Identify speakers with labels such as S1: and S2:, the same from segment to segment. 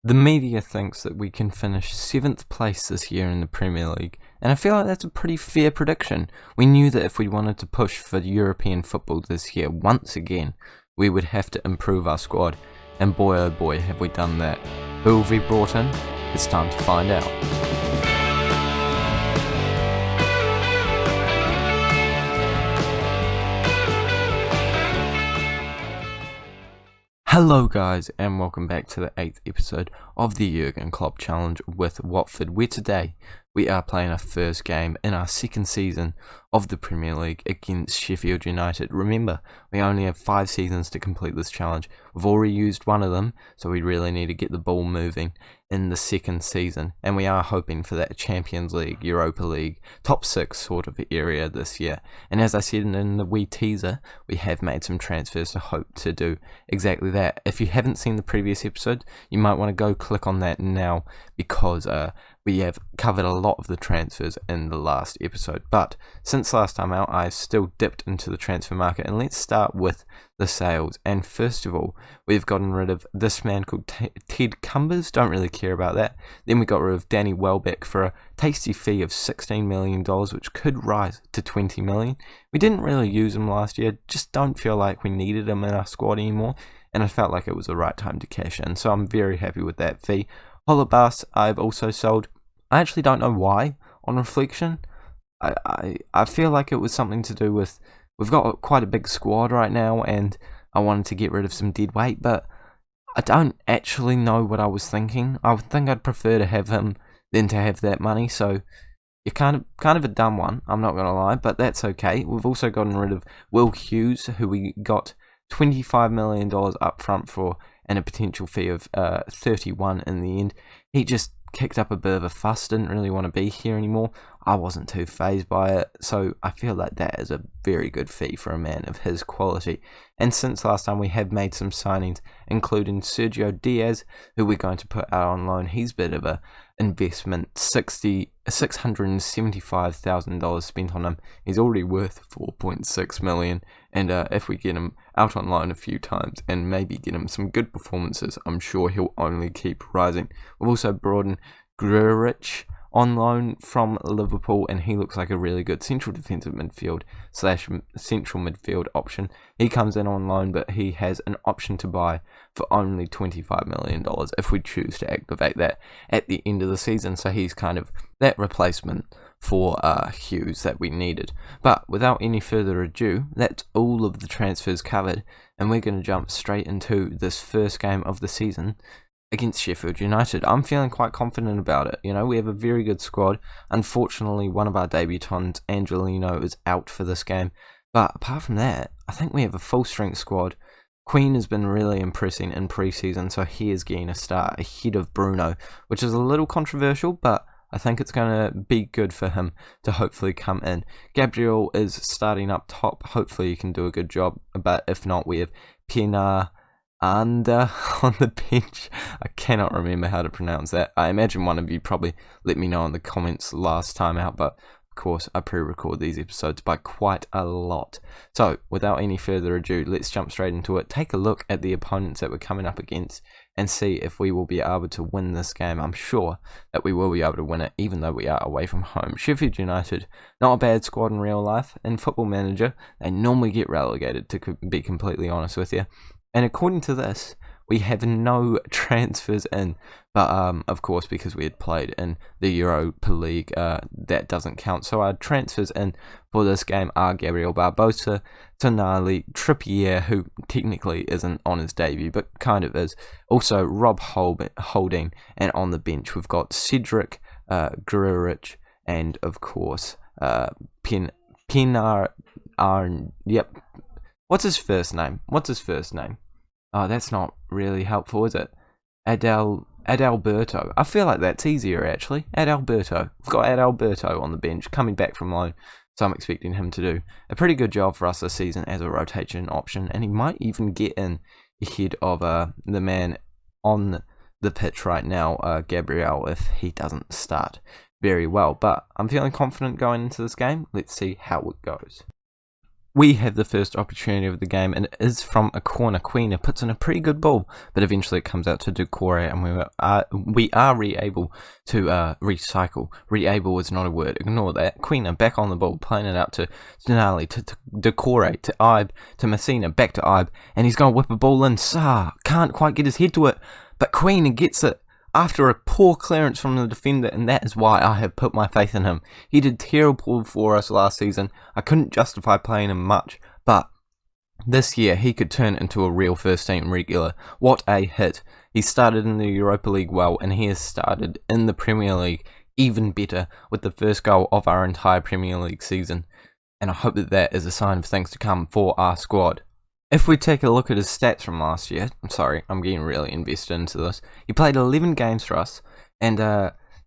S1: The media thinks that we can finish 7th place this year in the Premier League, and I feel like that's a pretty fair prediction. We knew that if we wanted to push for European football this year once again, we would have to improve our squad, and boy oh boy have we done that. Who have we brought in? It's time to find out. Hello guys, and welcome back to the 8th episode of the Jürgen Klopp Challenge with Watford, where today we are playing our first game in our second season of the Premier League against Sheffield United. Remember, we only have 5 seasons to complete this challenge. We've already used one of them, so we really need to get the ball moving in the second season, and we are hoping for that Champions League, Europa League, top 6 sort of area this year. And as I said in the wee teaser, we have made some transfers to hope to do exactly that. If you haven't seen the previous episode, you might want to go click on that now, because we have covered a lot of the transfers in the last episode. But since last time out, I've still dipped into the transfer market, and let's start with the sales. And first of all, we've gotten rid of this man called Ted Cumbers. Don't really care about that. Then we got rid of Danny Welbeck for a tasty fee of $16 million, which could rise to $20 million. We didn't really use him last year, just don't feel like we needed him in our squad anymore, and I felt like it was the right time to cash in, so I'm very happy with that fee. Holebas I've also sold. I actually don't know why, on reflection. I feel like it was something to do with, we've got quite a big squad right now, and I wanted to get rid of some dead weight, but I don't actually know what I was thinking. I would think I'd prefer to have him than to have that money, so you're kind of a dumb one, I'm not going to lie, but that's okay. We've also gotten rid of Will Hughes, who we got $25 million up front for, and a potential fee of 31 in the end. He just kicked up a bit of a fuss, didn't really want to be here anymore. I wasn't too fazed by it, so I feel like that is a very good fee for a man of his quality. And since last time, we have made some signings, including Sergio Diaz, who we're going to put out on loan. He's a bit of a investment, $675,000 spent on him. He's already worth $4.6 million, and if we get him out on loan a few times and maybe get him some good performances, I'm sure he'll only keep rising. We've also brought in Grurich on loan from Liverpool, and he looks like a really good central defensive midfield / central midfield option. He comes in on loan, but he has an option to buy for only $25 million if we choose to activate that at the end of the season. So he's kind of that replacement for Hughes that we needed. But without any further ado, that's all of the transfers covered, and we're going to jump straight into this first game of the season against Sheffield United. I'm feeling quite confident about it. You know, we have a very good squad. Unfortunately, one of our debutants, Angelino, is out for this game. But apart from that, I think we have a full-strength squad. Queen has been really impressing in pre-season, so he is getting a start ahead of Bruno, which is a little controversial, but I think it's going to be good for him to hopefully come in. Gabriel is starting up top. Hopefully he can do a good job, but if not, we have Pienaar on the bench. I cannot remember how to pronounce that. I imagine one of you probably let me know in the comments last time out, but of course I pre-record these episodes by quite a lot. So without any further ado, let's jump straight into it. Take a look at the opponents that we're coming up against and see if we will be able to win this game. I'm sure that we will be able to win it, even though we are away from home. Sheffield United, not a bad squad in real life. In Football Manager, they normally get relegated, to be completely honest with you. And according to this, we have no transfers in, but of course, because we had played in the Europa League, that doesn't count. So our transfers in for this game are Gabriel Barbosa, Tonali, Trippier, who technically isn't on his debut, but kind of is. Also, Rob Holding, and on the bench, we've got Cedric, Grurich, and of course, Pienaar. Yep. What's his first name? Oh, that's not really helpful, is it? Adalberto. I feel like that's easier, actually. Adalberto. We've got Adalberto on the bench, coming back from loan, so I'm expecting him to do a pretty good job for us this season as a rotation option, and he might even get in ahead of the man on the pitch right now, Gabriel, if he doesn't start very well. But I'm feeling confident going into this game. Let's see how it goes. We have the first opportunity of the game, and it is from a corner. Queener puts in a pretty good ball, but eventually it comes out to Doucouré, and we are re-able to recycle. Re-able is not a word, ignore that. Queener back on the ball, playing it out to Denali, to Doucouré, to Ibe, to Messina, back to Ibe, and he's going to whip a ball in. Sarr can't quite get his head to it, but Queener gets it after a poor clearance from the defender, and that is why I have put my faith in him. He did terrible for us last season. I couldn't justify playing him much, but this year he could turn into a real first team regular. What a hit. He started in the Europa League well, and he has started in the Premier League even better with the first goal of our entire Premier League season, and I hope that that is a sign of things to come for our squad. If we take a look at his stats from last year, I'm sorry, I'm getting really invested into this. He played 11 games for us, and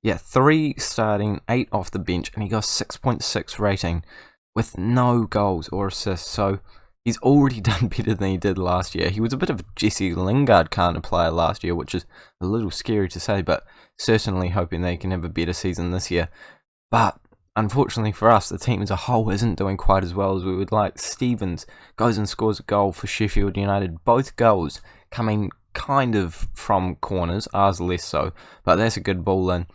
S1: 3 starting, 8 off the bench, and he got 6.6 rating with no goals or assists, so he's already done better than he did last year. He was a bit of a Jesse Lingard kind of player last year, which is a little scary to say, but certainly hoping they can have a better season this year. But unfortunately for us, the team as a whole isn't doing quite as well as we would like. Stevens goes and scores a goal for Sheffield United. Both goals coming kind of from corners, ours less so, but that's a good ball in.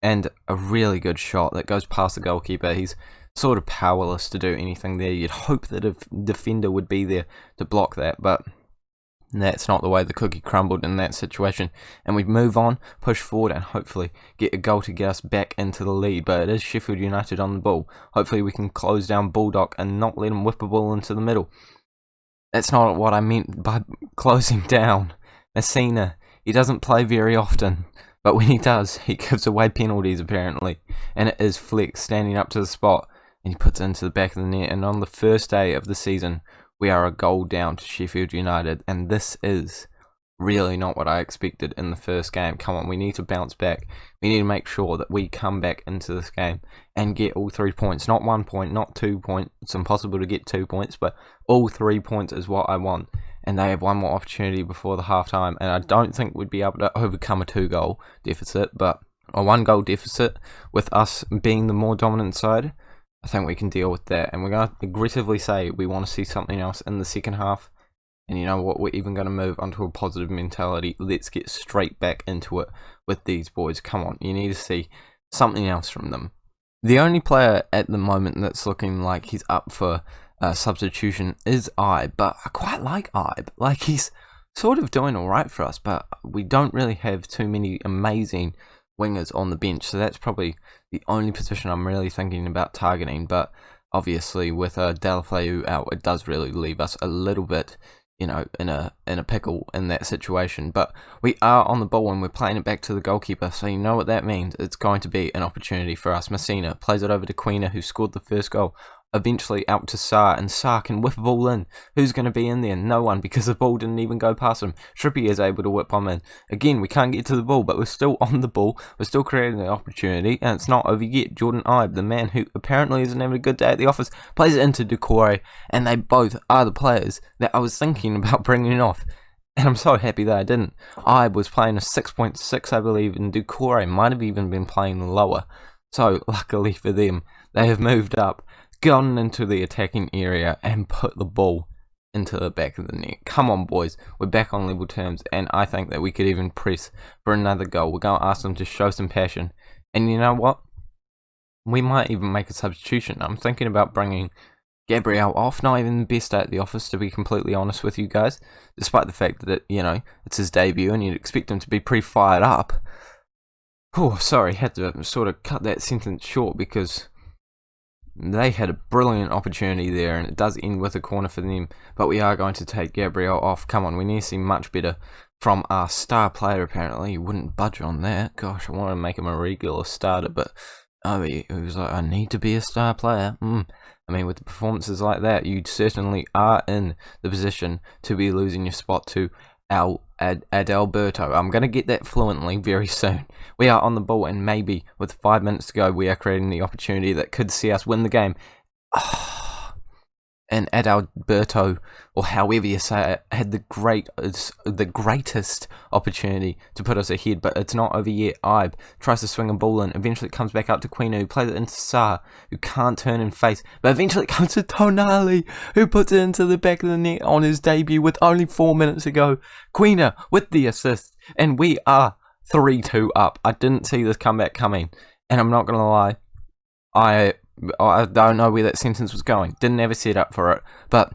S1: And a really good shot that goes past the goalkeeper. He's sort of powerless to do anything there. You'd hope that a defender would be there to block that, but that's not the way the cookie crumbled in that situation. And we move on, push forward, and hopefully get a goal to get us back into the lead. But it is Sheffield United on the ball. Hopefully we can close down Bulldog and not let him whip a ball into the middle. That's not what I meant by closing down. Messina, he doesn't play very often, but when he does, he gives away penalties apparently. And it is Flex standing up to the spot, and he puts it into the back of the net. And on the first day of the season, we are a goal down to Sheffield United, and this is really not what I expected in the first game. Come on, we need to bounce back. We need to make sure that we come back into this game and get all 3 points. Not 1 point, not 2 points. It's impossible to get 2 points, but all 3 points is what I want. And they have one more opportunity before the half-time, and I don't think we'd be able to overcome a 2-goal deficit, but a 1-goal deficit with us being the more dominant side, I think we can deal with that. And we're going to aggressively say we want to see something else in the second half. And you know what? We're even going to move onto a positive mentality. Let's get straight back into it with these boys. Come on, you need to see something else from them. The only player at the moment that's looking like he's up for substitution is Ibe. But I quite like Ibe. Like, he's sort of doing alright for us, but we don't really have too many amazing wingers on the bench, so that's probably the only position I'm really thinking about targeting. But obviously with Deulofeu out, it does really leave us a little bit, you know, in a pickle in that situation. But we are on the ball and we're playing it back to the goalkeeper, so you know what that means. It's going to be an opportunity for us. Messina plays it over to Queener, who scored the first goal. Eventually out to Sarr, and Sarr can whip a ball in. Who's going to be in there? No one, because the ball didn't even go past him. Trippier is able to whip one in. Again, we can't get to the ball, but we're still on the ball. We're still creating the opportunity, and it's not over yet. Jordan Ibe, the man who apparently isn't having a good day at the office, plays it into Doucouré, and they both are the players that I was thinking about bringing off. And I'm so happy that I didn't. Ibe was playing a 6.6, I believe, and Doucouré might have even been playing lower. So, luckily for them, they have moved up, gone into the attacking area, and put the ball into the back of the net. Come on, boys. We're back on level terms, and I think that we could even press for another goal. We're going to ask them to show some passion. And you know what? We might even make a substitution. I'm thinking about bringing Gabriel off. Not even the best day at the office, to be completely honest with you guys. Despite the fact that, you know, it's his debut, and you'd expect him to be pretty fired up. Oh, sorry. Had to sort of cut that sentence short because they had a brilliant opportunity there, and it does end with a corner for them. But we are going to take Gabriel off. Come on, we need to see much better from our star player. Apparently, he wouldn't budge on that. Gosh, I wanted to make him a regular starter, but he was like, I need to be a star player. I mean, with the performances like that, you certainly are in the position to be losing your spot to Adalberto. I'm going to get that fluently very soon. We are on the ball, and maybe with 5 minutes to go, we are creating the opportunity that could see us win the game. and Adalberto, or however you say it, had the greatest opportunity to put us ahead, but it's not over yet. Ibe tries to swing a ball in, eventually it comes back out to Quina, who plays it into Sarr, who can't turn and face, but eventually it comes to Tonali, who puts it into the back of the net on his debut with only 4 minutes to go. Quina with the assist, and we are 3-2 up. I didn't see this comeback coming, and I'm not going to lie, I don't know where that sentence was going. Didn't ever set up for it. But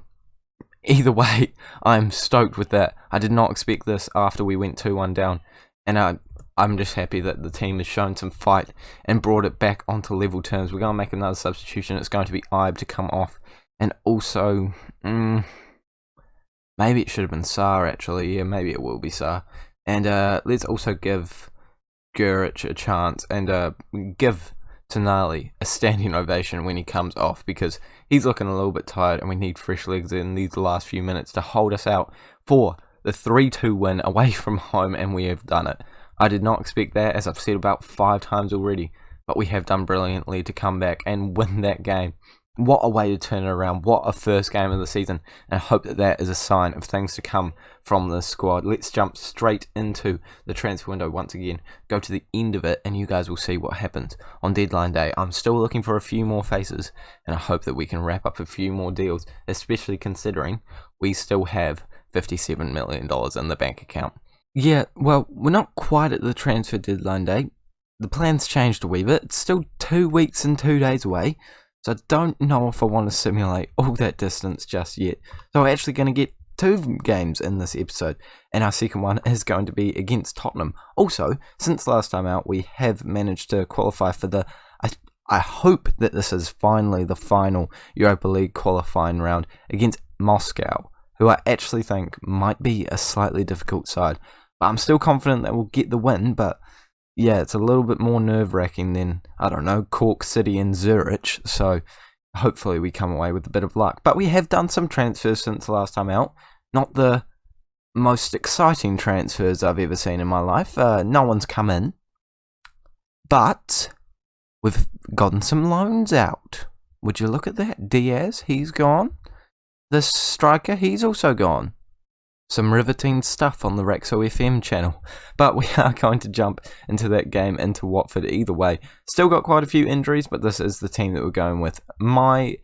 S1: either way, I'm stoked with that. I did not expect this after we went 2-1 down. And I'm just happy that the team has shown some fight and brought it back onto level terms. We're going to make another substitution. It's going to be Ibe to come off. And also, maybe it should have been Sarr, actually. Yeah, maybe it will be Sarr. And let's also give Guric a chance and give Tonali a standing ovation when he comes off, because he's looking a little bit tired and we need fresh legs in these last few minutes to hold us out for the 3-2 win away from home, and we have done it. I did not expect that, as I've said about 5 times already, but we have done brilliantly to come back and win that game. What a way to turn it around. What a first game of the season. And I hope that that is a sign of things to come from this squad. Let's jump straight into the transfer window once again. Go to the end of it and you guys will see what happens on deadline day. I'm still looking for a few more faces, and I hope that we can wrap up a few more deals, especially considering we still have $57 million in the bank account. Yeah, well, we're not quite at the transfer deadline day. The plan's changed a wee bit. It's still 2 weeks and 2 days away. So I don't know if I want to simulate all that distance just yet. So we're actually going to get 2 games in this episode, and our second one is going to be against Tottenham. Also, since last time out, we have managed to qualify for the... I hope that this is finally the final Europa League qualifying round against Moscow, who I actually think might be a slightly difficult side. But I'm still confident that we'll get the win, but... yeah, it's a little bit more nerve-wracking than, I don't know, Cork City and Zurich, so hopefully we come away with a bit of luck. But we have done some transfers since the last time out. Not the most exciting transfers I've ever seen in my life. No one's come in. But we've gotten some loans out. Would you look at that? Diaz, he's gone. The striker, he's also gone. Some riveting stuff on the Rexo FM channel. But we are going to jump into that game into Watford either way. Still got quite a few injuries, but this is the team that we're going with. Myesgar,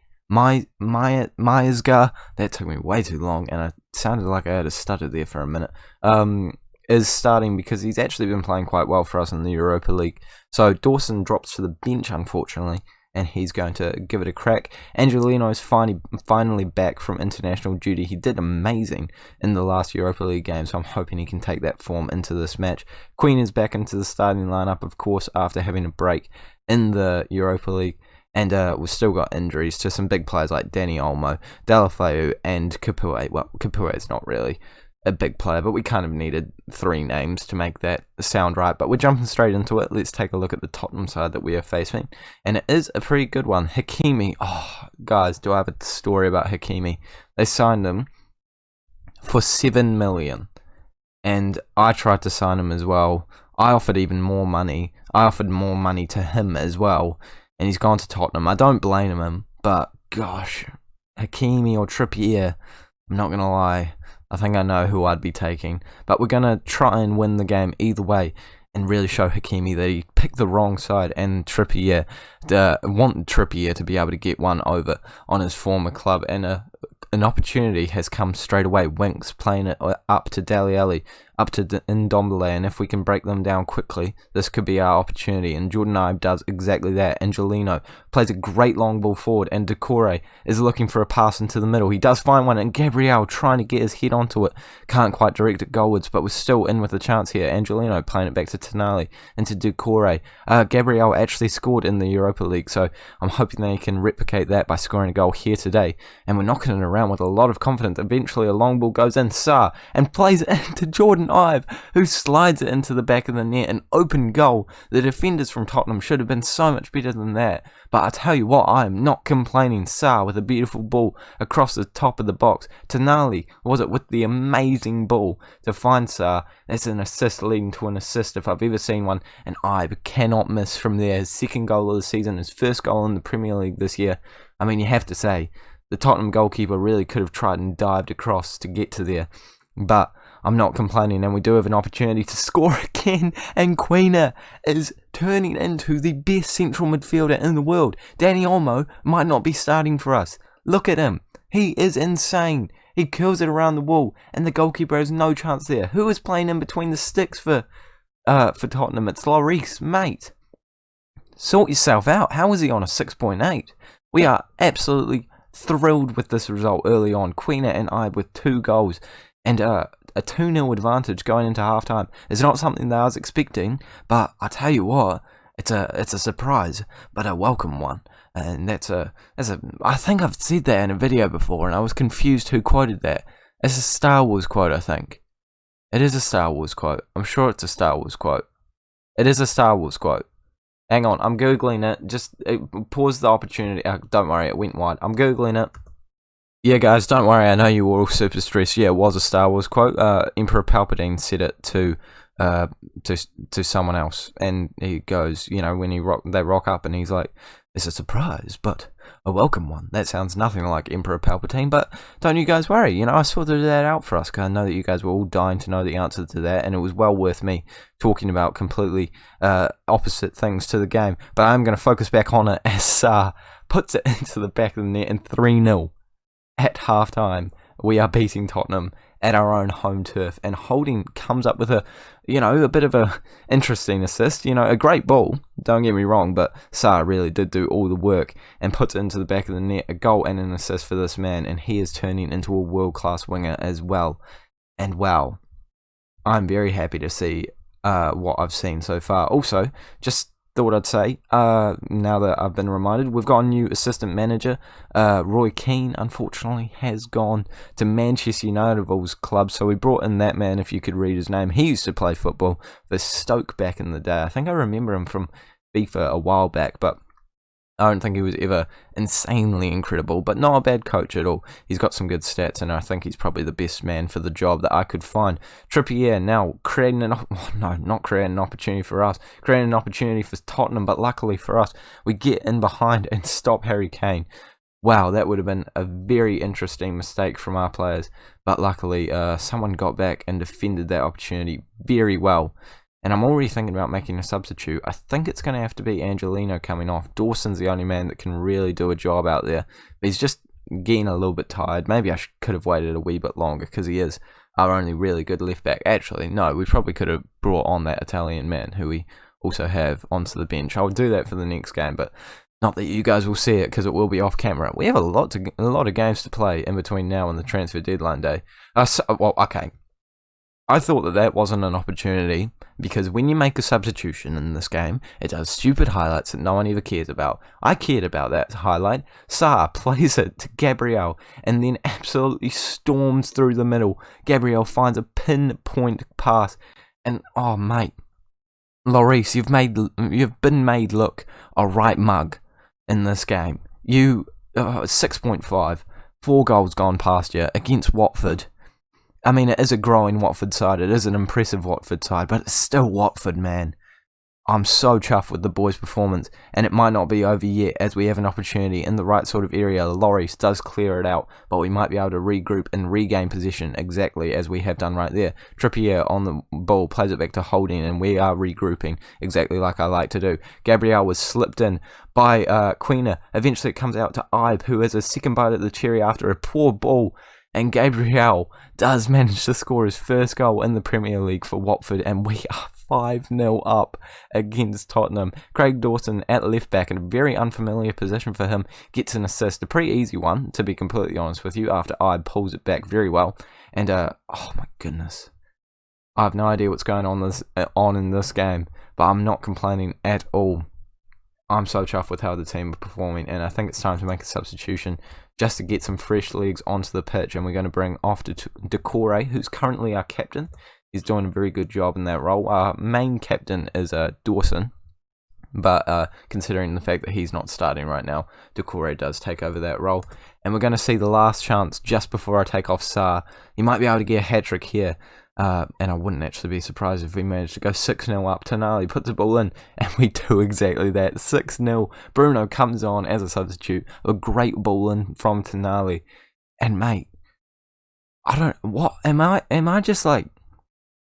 S1: that took me way too long, and I sounded like I had a stutter there for a minute, is starting because he's actually been playing quite well for us in the Europa League. So Dawson drops to the bench, unfortunately, and he's going to give it a crack. Angelino's finally back from international duty. He did amazing in the last Europa League game, so I'm hoping he can take that form into this match. Queen is back into the starting lineup, of course, after having a break in the Europa League. And we've still got injuries to some big players like Danny Olmo, Deulofeu, and Capoue. Well, Capoue is not really a big player, but we kind of needed 3 names to make that sound right. But we're jumping straight into it. Let's take a look at the Tottenham side that we are facing, and it is a pretty good one. Hakimi, oh guys, do I have a story about Hakimi? They signed him for $7 million, and I tried to sign him as well. I offered even more money. I offered more money to him as well, and he's gone to Tottenham. I don't blame him, but gosh, Hakimi or Trippier, I'm not gonna lie, I think I know who I'd be taking. But we're going to try and win the game either way and really show Hakimi that he picked the wrong side, and Trippier, want Trippier to be able to get one over on his former club. And an opportunity has come straight away. Winks playing it up to Dele Alli, up to Ndombele, and if we can break them down quickly, this could be our opportunity. And Jordan Ibe does exactly that. Angelino plays a great long ball forward, and Decore is looking for a pass into the middle. He does find one, and Gabriel trying to get his head onto it. Can't quite direct it goalwards, but we're still in with a chance here. Angelino playing it back to Tonali and to Decore. Gabriel actually scored in the Europa League, so I'm hoping they can replicate that by scoring a goal here today. And we're knocking it around with a lot of confidence. Eventually a long ball goes in, Sarr, and plays it into Jordan Ibe, who slides it into the back of the net. An open goal. The defenders from Tottenham should have been so much better than that. But I tell you what, I am not complaining. Sarr with a beautiful ball across the top of the box. Tonali was it with the amazing ball to find Sarr. That's an assist leading to an assist if I've ever seen one. And Ibe cannot miss from there. His second goal of the season, his first goal in the Premier League this year. I mean, you have to say, The Tottenham goalkeeper really could have tried and dived across to get to there, but I'm not complaining, and we do have an opportunity to score again, and Quina is turning into the best central midfielder in the world. Danny Olmo might not be starting for us. Look at him. He is insane. He curls it around the wall, and the goalkeeper has no chance there. Who is playing in between the sticks for Tottenham? It's Lloris, mate. Sort yourself out. How is he on a 6.8? We are absolutely thrilled with this result early on. Quina and I with 2 goals, and a 2-0 advantage going into halftime is not something that I was expecting, but I tell you what, it's a surprise, but a welcome one. And I think I've said that in a video before, and I was confused who quoted that. It's a Star Wars quote, I think. It is a Star Wars quote. I'm sure it's a Star Wars quote. It is a Star Wars quote. Hang on, I'm Googling it. Just pause the opportunity. Don't worry, it went wide. I'm Googling it. Yeah, guys, don't worry. I know you were all super stressed. Yeah, it was a Star Wars quote. Emperor Palpatine said it to someone else, and he goes, you know, when they rock up, and he's like, "It's a surprise, but a welcome one." That sounds nothing like Emperor Palpatine, but don't you guys worry. You know, I sorted that out for us, because I know that you guys were all dying to know the answer to that, and it was well worth me talking about completely opposite things to the game. But I'm going to focus back on it as Sarr puts it into the back of the net, and 3-0 at halftime. We are beating Tottenham at our own home turf, and Holding comes up with a bit of a interesting assist, a great ball, don't get me wrong, but Sarr really did do all the work and puts it into the back of the net, a goal and an assist for this man, and he is turning into a world-class winger as well. And wow, I'm very happy to see what I've seen so far. Also, just thought I'd say, now that I've been reminded, we've got a new assistant manager. Roy Keane, unfortunately, has gone to Manchester United's club, so we brought in that man, if you could read his name. He used to play football for Stoke back in the day. I think I remember him from FIFA a while back, but I don't think he was ever insanely incredible, but not a bad coach at all. He's got some good stats, and I think he's probably the best man for the job that I could find. Trippier now creating not creating an opportunity for us, creating an opportunity for Tottenham, but luckily for us, we get in behind and stop Harry Kane. Wow, that would have been a very interesting mistake from our players, but luckily someone got back and defended that opportunity very well. And I'm already thinking about making a substitute. I think it's going to have to be Angelino coming off. Dawson's the only man that can really do a job out there. But he's just getting a little bit tired. Maybe I could have waited a wee bit longer, because he is our only really good left back. Actually, no, we probably could have brought on that Italian man who we also have onto the bench. I would do that for the next game, but not that you guys will see it, because it will be off camera. We have a lot of games to play in between now and the transfer deadline day. Okay. I thought that wasn't an opportunity, because when you make a substitution in this game, it does stupid highlights that no one ever cares about. I cared about that highlight. Sarr plays it to Gabriel and then absolutely storms through the middle. Gabriel finds a pinpoint pass, and oh mate, Lloris, you've been made look a right mug in this game. 6.5, 4 goals gone past you against Watford. I mean, it is a growing Watford side. It is an impressive Watford side, but it's still Watford, man. I'm so chuffed with the boys' performance, and it might not be over yet, as we have an opportunity in the right sort of area. Lloris does clear it out, but we might be able to regroup and regain possession exactly as we have done right there. Trippier on the ball plays it back to Holding, and we are regrouping exactly like I like to do. Gabriel was slipped in by Quina. Eventually it comes out to Ibe, who has a second bite at the cherry after a poor ball. And Gabriel does manage to score his first goal in the Premier League for Watford, and we are 5-0 up against Tottenham. Craig Dawson at left back, in a very unfamiliar position for him, gets an assist. A pretty easy one, to be completely honest with you, after I pulls it back very well. And, oh my goodness. I have no idea what's going on in this game, but I'm not complaining at all. I'm so chuffed with how the team are performing, and I think it's time to make a substitution just to get some fresh legs onto the pitch, and we're going to bring off Decore, who's currently our captain. He's doing a very good job in that role. Our main captain is Dawson, but considering the fact that he's not starting right now, Decore does take over that role. And we're going to see the last chance just before I take off Sarr. He might be able to get a hat-trick here. And I wouldn't actually be surprised if we managed to go 6-0 up. Tonali puts the ball in, and we do exactly that. 6-0. Bruno comes on as a substitute. A great ball in from Tonali. And mate, am I just like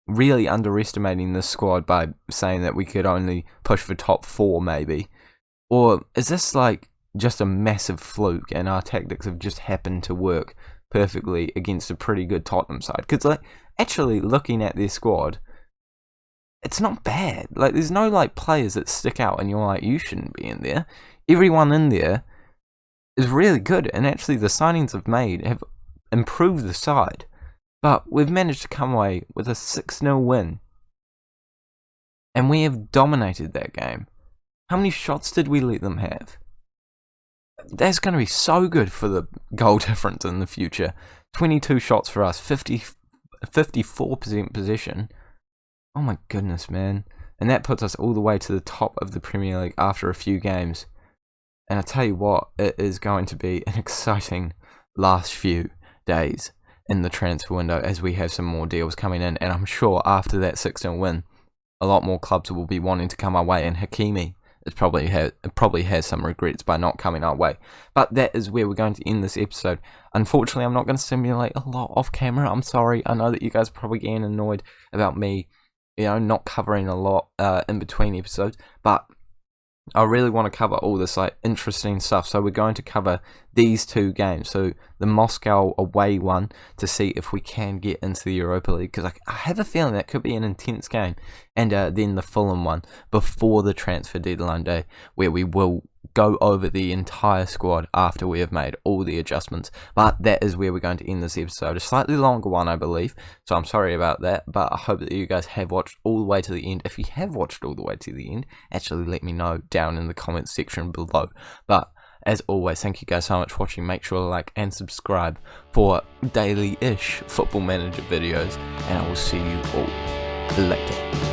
S1: really underestimating this squad by saying that we could only push for top 4 maybe? Or is this like just a massive fluke and our tactics have just happened to work perfectly against a pretty good Tottenham side? Because like, actually looking at their squad, it's not bad. Like, there's no like players that stick out and you're like, you shouldn't be in there. Everyone in there is really good, and actually the signings I've made have improved the side. But we've managed to come away with a 6-0 win, and we have dominated that game. How many shots did we let them have? That's going to be so good for the goal difference in the future. 22 shots for us, 54% possession. Oh my goodness, man. And that puts us all the way to the top of the Premier League after a few games. And I tell you what, it is going to be an exciting last few days in the transfer window as we have some more deals coming in. And I'm sure after that 6-0 win, a lot more clubs will be wanting to come our way. And Hakimi probably has some regrets by not coming our way. But that is where we're going to end this episode. Unfortunately, I'm not going to simulate a lot off camera. I'm sorry. I know that you guys are probably getting annoyed about me, not covering a lot in between episodes. But I really want to cover all this like interesting stuff. So we're going to cover these 2 games. So the Moscow away one to see if we can get into the Europa League, because I have a feeling that could be an intense game. And then the Fulham one before the transfer deadline day, where we will go over the entire squad after we have made all the adjustments. But that is where we're going to end this episode. A slightly longer one, I believe, so I'm sorry about that, but I hope that you guys have watched all the way to the end. If you have watched all the way to the end, actually let me know down in the comments section below. But as always, thank you guys so much for watching. Make sure to like and subscribe for daily-ish Football Manager videos, and I will see you all later.